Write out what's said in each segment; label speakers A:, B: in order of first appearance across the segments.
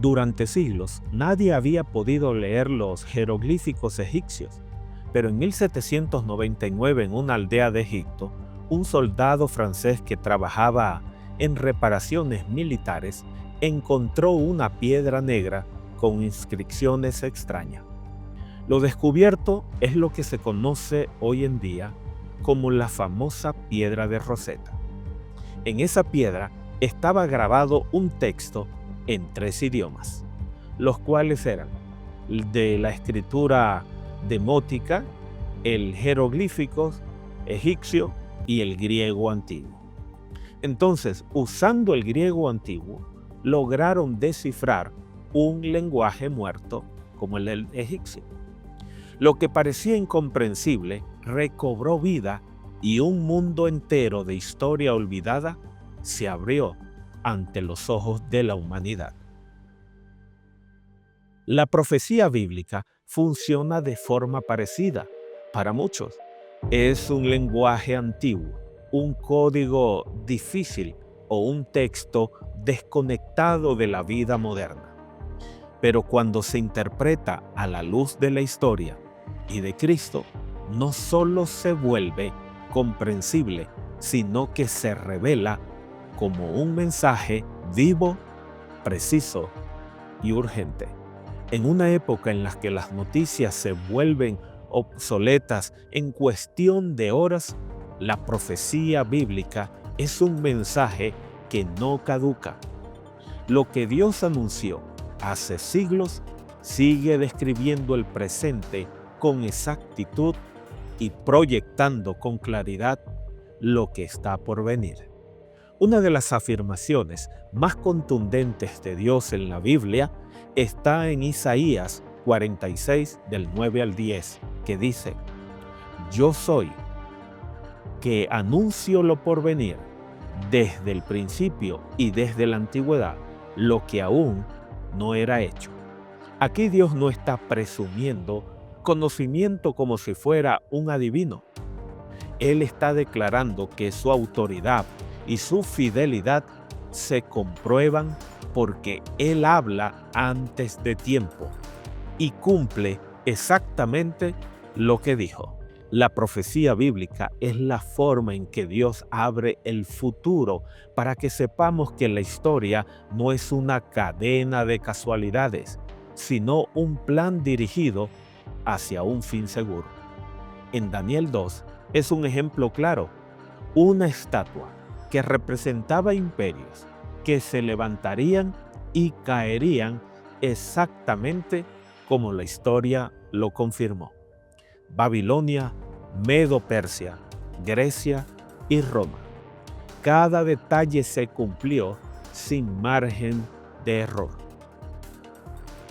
A: Durante siglos, nadie había podido leer los jeroglíficos egipcios, pero en 1799 en una aldea de Egipto, un soldado francés que trabajaba en reparaciones militares encontró una piedra negra con inscripciones extrañas. Lo descubierto es lo que se conoce hoy en día como la famosa piedra de Rosetta. En esa piedra estaba grabado un texto en 3 idiomas, los cuales eran de la escritura demótica, el jeroglífico egipcio y el griego antiguo. Entonces, usando el griego antiguo, lograron descifrar un lenguaje muerto como el egipcio. Lo que parecía incomprensible recobró vida y un mundo entero de historia olvidada se abrió ante los ojos de la humanidad. La profecía bíblica funciona de forma parecida para muchos. Es un lenguaje antiguo, un código difícil o un texto desconectado de la vida moderna. Pero cuando se interpreta a la luz de la historia y de Cristo, no solo se vuelve comprensible, sino que se revela como un mensaje vivo, preciso y urgente. En una época en la que las noticias se vuelven obsoletas en cuestión de horas, la profecía bíblica es un mensaje que no caduca. Lo que Dios anunció hace siglos sigue describiendo el presente con exactitud y proyectando con claridad lo que está por venir. Una de las afirmaciones más contundentes de Dios en la Biblia está en Isaías 46, del 9 al 10, que dice: Yo soy, que anuncio lo por venir, desde el principio y desde la antigüedad, lo que aún no era hecho. Aquí Dios no está presumiendo conocimiento como si fuera un adivino. Él está declarando que su autoridad y su fidelidad se comprueban porque Él habla antes de tiempo y cumple exactamente lo que dijo. La profecía bíblica es la forma en que Dios abre el futuro para que sepamos que la historia no es una cadena de casualidades, sino un plan dirigido hacia un fin seguro. En Daniel 2 es un ejemplo claro, una estatua que representaba imperios que se levantarían y caerían exactamente como la historia lo confirmó. Babilonia, Medo-Persia, Grecia y Roma. Cada detalle se cumplió sin margen de error.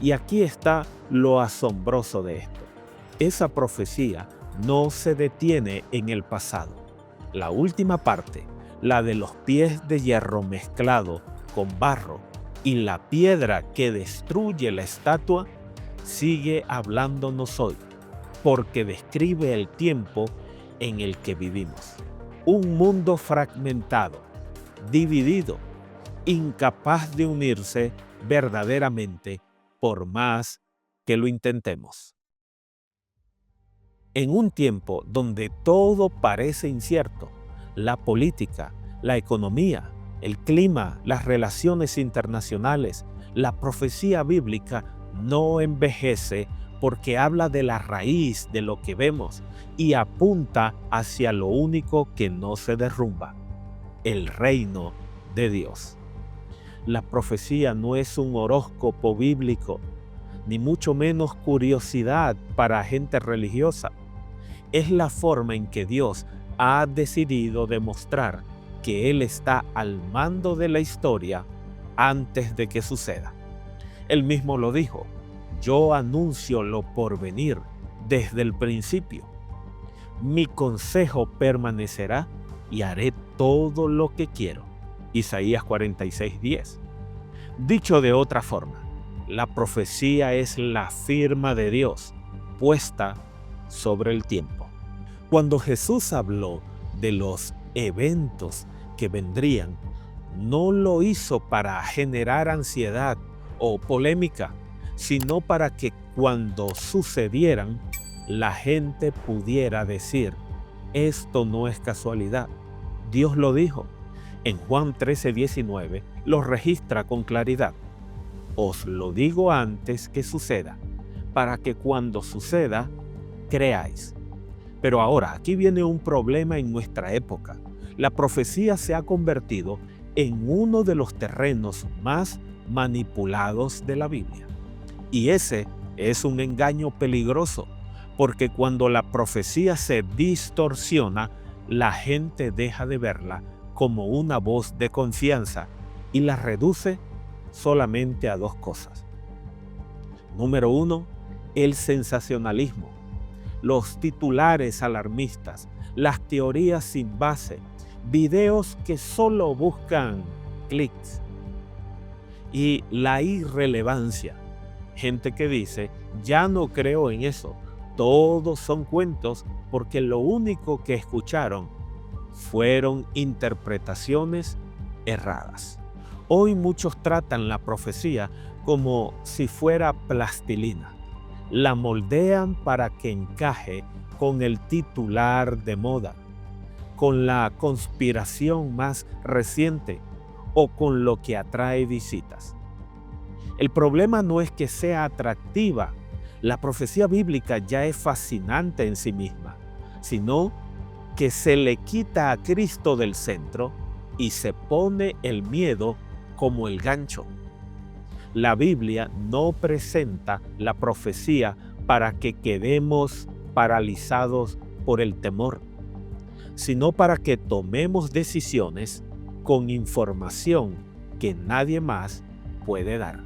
A: Y aquí está lo asombroso de esto. Esa profecía no se detiene en el pasado. La última parte, la de los pies de hierro mezclado con barro y la piedra que destruye la estatua, sigue hablándonos hoy, porque describe el tiempo en el que vivimos. Un mundo fragmentado, dividido, incapaz de unirse verdaderamente por más que lo intentemos. En un tiempo donde todo parece incierto, la política, la economía, el clima, las relaciones internacionales, la profecía bíblica no envejece porque habla de la raíz de lo que vemos y apunta hacia lo único que no se derrumba, el reino de Dios. La profecía no es un horóscopo bíblico, ni mucho menos curiosidad para gente religiosa. Es la forma en que Dios ha decidido demostrar que Él está al mando de la historia antes de que suceda. Él mismo lo dijo: yo anuncio lo por venir desde el principio. Mi consejo permanecerá y haré todo lo que quiero. Isaías 46:10. Dicho de otra forma, la profecía es la firma de Dios puesta sobre el tiempo. Cuando Jesús habló de los eventos que vendrían, no lo hizo para generar ansiedad o polémica, sino para que cuando sucedieran, la gente pudiera decir, esto no es casualidad, Dios lo dijo. En Juan 13:19 lo registra con claridad. Os lo digo antes que suceda, para que cuando suceda, creáis. Pero ahora, aquí viene un problema en nuestra época. La profecía se ha convertido en uno de los terrenos más manipulados de la Biblia. Y ese es un engaño peligroso, porque cuando la profecía se distorsiona, la gente deja de verla como una voz de confianza y la reduce solamente a dos cosas. Número uno, el sensacionalismo, los titulares alarmistas, las teorías sin base, videos que solo buscan clics, y la irrelevancia. Gente que dice, ya no creo en eso, todos son cuentos, porque lo único que escucharon fueron interpretaciones erradas. Hoy muchos tratan la profecía como si fuera plastilina. La moldean para que encaje con el titular de moda, con la conspiración más reciente o con lo que atrae visitas. El problema no es que sea atractiva, la profecía bíblica ya es fascinante en sí misma, sino que se le quita a Cristo del centro y se pone el miedo como el gancho. La Biblia no presenta la profecía para que quedemos paralizados por el temor, sino para que tomemos decisiones con información que nadie más puede dar.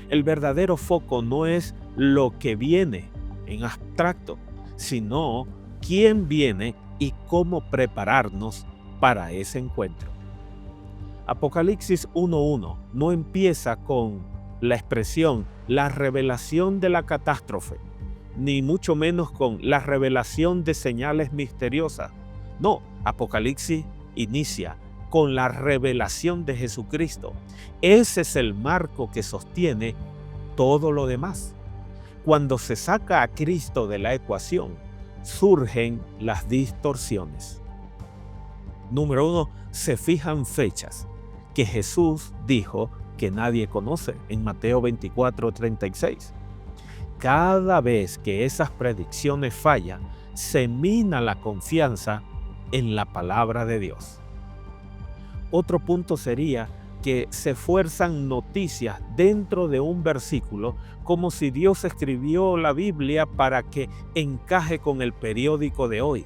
A: El verdadero foco no es lo que viene en abstracto, sino quién viene y cómo prepararnos para ese encuentro. Apocalipsis 1:1 no empieza con la expresión la revelación de la catástrofe, ni mucho menos con la revelación de señales misteriosas. No, Apocalipsis inicia con la revelación de Jesucristo. Ese es el marco que sostiene todo lo demás. Cuando se saca a Cristo de la ecuación, surgen las distorsiones. Número 1, se fijan fechas que Jesús dijo que nadie conoce en Mateo 24:36. Cada vez que esas predicciones fallan, se mina la confianza en la palabra de Dios. Otro punto sería que se fuerzan noticias dentro de un versículo como si Dios escribió la Biblia para que encaje con el periódico de hoy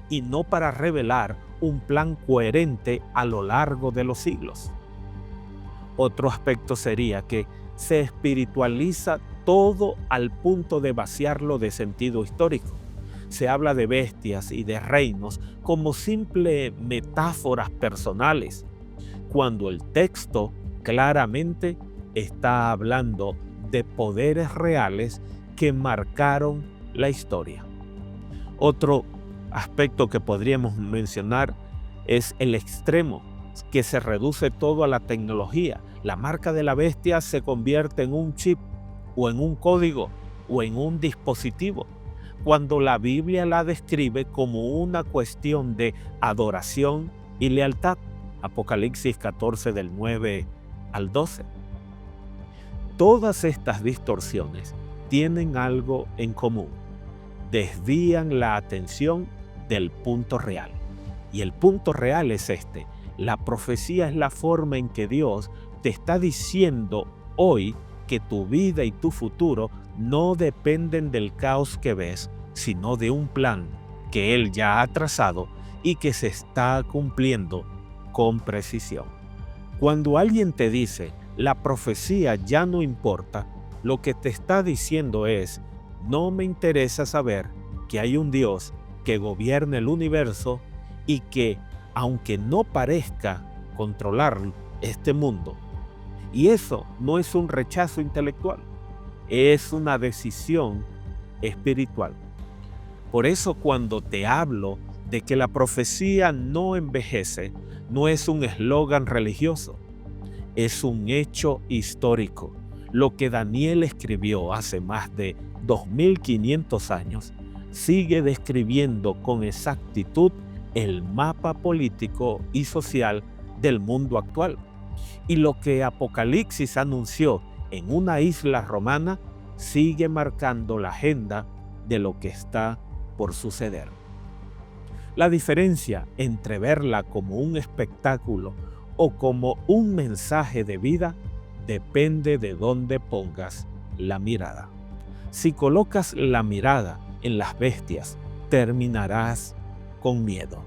A: y no para revelar un plan coherente a lo largo de los siglos. Otro aspecto sería que se espiritualiza todo al punto de vaciarlo de sentido histórico. Se habla de bestias y de reinos como simples metáforas personales, cuando el texto claramente está hablando de poderes reales que marcaron la historia. Otro aspecto que podríamos mencionar es el extremo, que se reduce todo a la tecnología. La marca de la bestia se convierte en un chip o en un código o en un dispositivo, cuando la Biblia la describe como una cuestión de adoración y lealtad. Apocalipsis 14 del 9 al 12. Todas estas distorsiones tienen algo en común. Desvían la atención del punto real. Y el punto real es este. La profecía es la forma en que Dios te está diciendo hoy que tu vida y tu futuro no dependen del caos que ves, sino de un plan que Él ya ha trazado y que se está cumpliendo con precisión. Cuando alguien te dice, la profecía ya no importa, lo que te está diciendo es, no me interesa saber que hay un Dios que gobierna el universo y que, aunque no parezca controlar este mundo, y eso no es un rechazo intelectual, es una decisión espiritual. Por eso cuando te hablo de que la profecía no envejece, no es un eslogan religioso, es un hecho histórico. Lo que Daniel escribió hace más de 2500 años sigue describiendo con exactitud el mapa político y social del mundo actual. Y lo que Apocalipsis anunció en una isla romana sigue marcando la agenda de lo que está por suceder. La diferencia entre verla como un espectáculo o como un mensaje de vida depende de dónde pongas la mirada. Si colocas la mirada en las bestias, terminarás con miedo.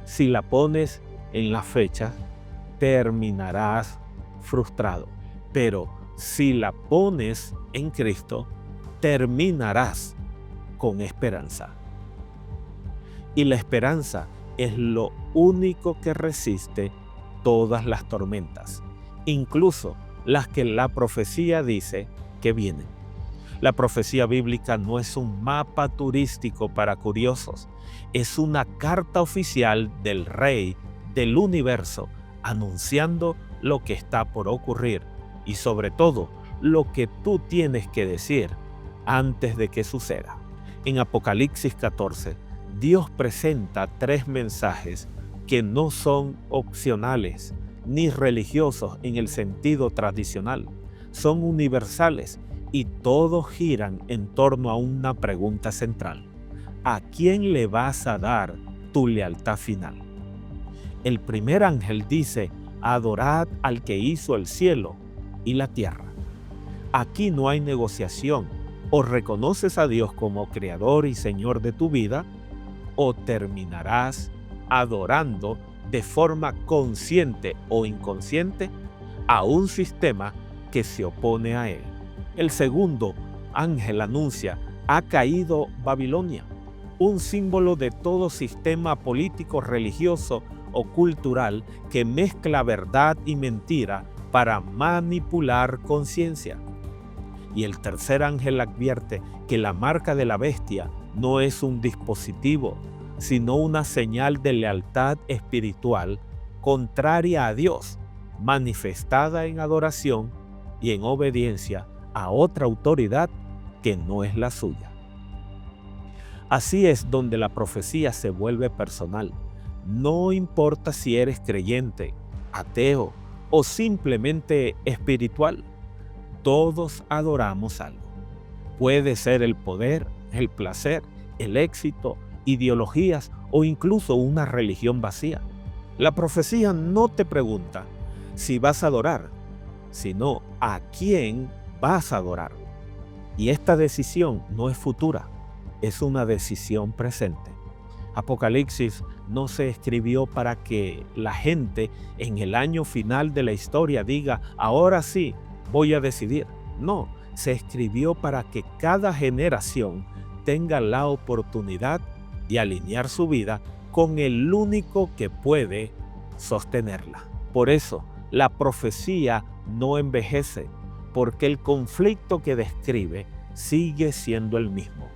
A: Si la pones en las fechas, terminarás frustrado. Pero si la pones en Cristo, terminarás con esperanza. Y la esperanza es lo único que resiste todas las tormentas, incluso las que la profecía dice que vienen. La profecía bíblica no es un mapa turístico para curiosos, es una carta oficial del Rey del universo, anunciando lo que está por ocurrir y sobre todo lo que tú tienes que decir antes de que suceda. En Apocalipsis 14, Dios presenta 3 mensajes que no son opcionales ni religiosos en el sentido tradicional, son universales y todos giran en torno a una pregunta central: ¿a quién le vas a dar tu lealtad final? El primer ángel dice: adorad al que hizo el cielo y la tierra. Aquí no hay negociación. O reconoces a Dios como Creador y Señor de tu vida, o terminarás adorando de forma consciente o inconsciente a un sistema que se opone a él. El segundo ángel anuncia: ha caído Babilonia, un símbolo de todo sistema político, religioso o cultural que mezcla verdad y mentira para manipular conciencia. Y el tercer ángel advierte que la marca de la bestia no es un dispositivo, sino una señal de lealtad espiritual contraria a Dios, manifestada en adoración y en obediencia a otra autoridad que no es la suya. Así es donde la profecía se vuelve personal. No importa si eres creyente, ateo o simplemente espiritual, todos adoramos algo. Puede ser el poder, el placer, el éxito, ideologías o incluso una religión vacía. La profecía no te pregunta si vas a adorar, sino a quién vas a adorar. Y esta decisión no es futura, es una decisión presente. Apocalipsis no se escribió para que la gente en el año final de la historia diga: ahora sí, voy a decidir. No, se escribió para que cada generación tenga la oportunidad de alinear su vida con el único que puede sostenerla. Por eso, la profecía no envejece, porque el conflicto que describe sigue siendo el mismo.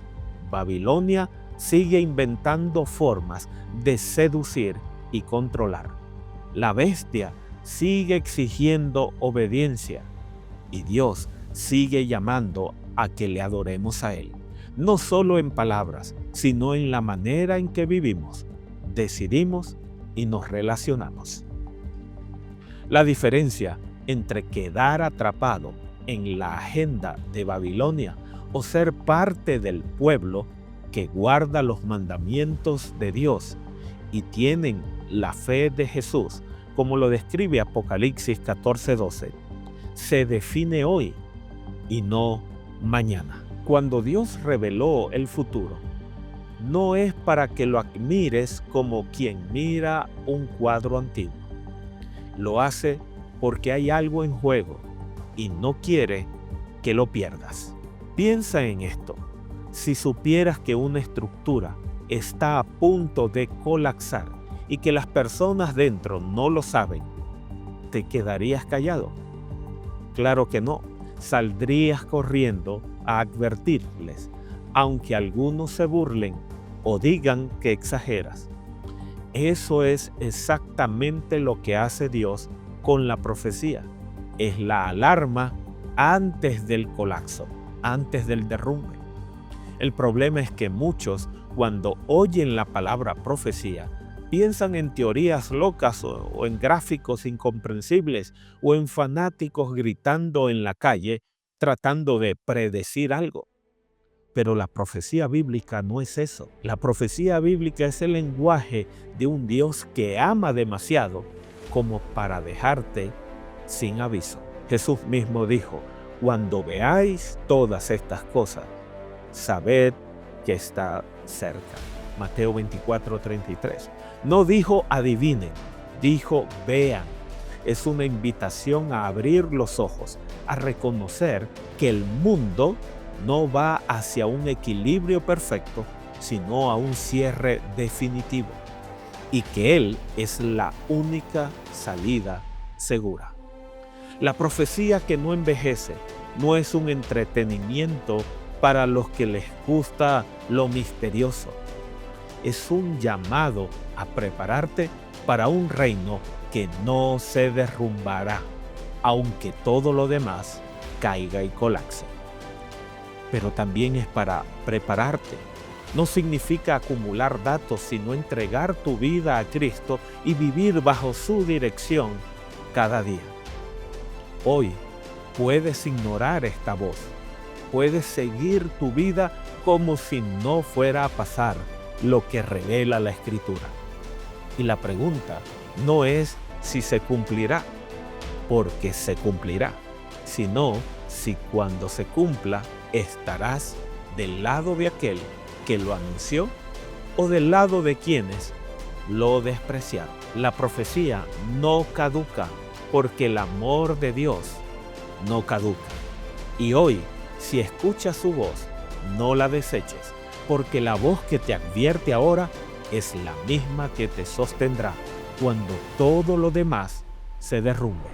A: Babilonia sigue inventando formas de seducir y controlar. La bestia sigue exigiendo obediencia y Dios sigue llamando a que le adoremos a Él, no solo en palabras, sino en la manera en que vivimos, decidimos y nos relacionamos. La diferencia entre quedar atrapado en la agenda de Babilonia o ser parte del pueblo que guarda los mandamientos de Dios y tienen la fe de Jesús, como lo describe Apocalipsis 14:12, se define hoy y no mañana. Cuando Dios reveló el futuro, no es para que lo admires como quien mira un cuadro antiguo. Lo hace porque hay algo en juego y no quiere que lo pierdas. Piensa en esto. Si supieras que una estructura está a punto de colapsar y que las personas dentro no lo saben, ¿te quedarías callado? Claro que no. Saldrías corriendo a advertirles, aunque algunos se burlen o digan que exageras. Eso es exactamente lo que hace Dios con la profecía. Es la alarma antes del colapso, antes del derrumbe. El problema es que muchos, cuando oyen la palabra profecía, piensan en teorías locas o en gráficos incomprensibles o en fanáticos gritando en la calle tratando de predecir algo. Pero la profecía bíblica no es eso. La profecía bíblica es el lenguaje de un Dios que ama demasiado como para dejarte sin aviso. Jesús mismo dijo: cuando veáis todas estas cosas, sabed que está cerca. Mateo 24:33. No dijo adivinen, dijo vean. Es una invitación a abrir los ojos, a reconocer que el mundo no va hacia un equilibrio perfecto, sino a un cierre definitivo, y que Él es la única salida segura. La profecía que no envejece no es un entretenimiento para los que les gusta lo misterioso. Es un llamado a prepararte para un reino que no se derrumbará, aunque todo lo demás caiga y colapse. Pero también es para prepararte. No significa acumular datos, sino entregar tu vida a Cristo y vivir bajo su dirección cada día. Hoy puedes ignorar esta voz. Puedes seguir tu vida como si no fuera a pasar lo que revela la Escritura. Y la pregunta no es si se cumplirá, porque se cumplirá, sino si cuando se cumpla estarás del lado de aquel que lo anunció o del lado de quienes lo despreciaron. La profecía no caduca porque el amor de Dios no caduca. Y hoy, si escuchas su voz, no la deseches, porque la voz que te advierte ahora es la misma que te sostendrá cuando todo lo demás se derrumbe.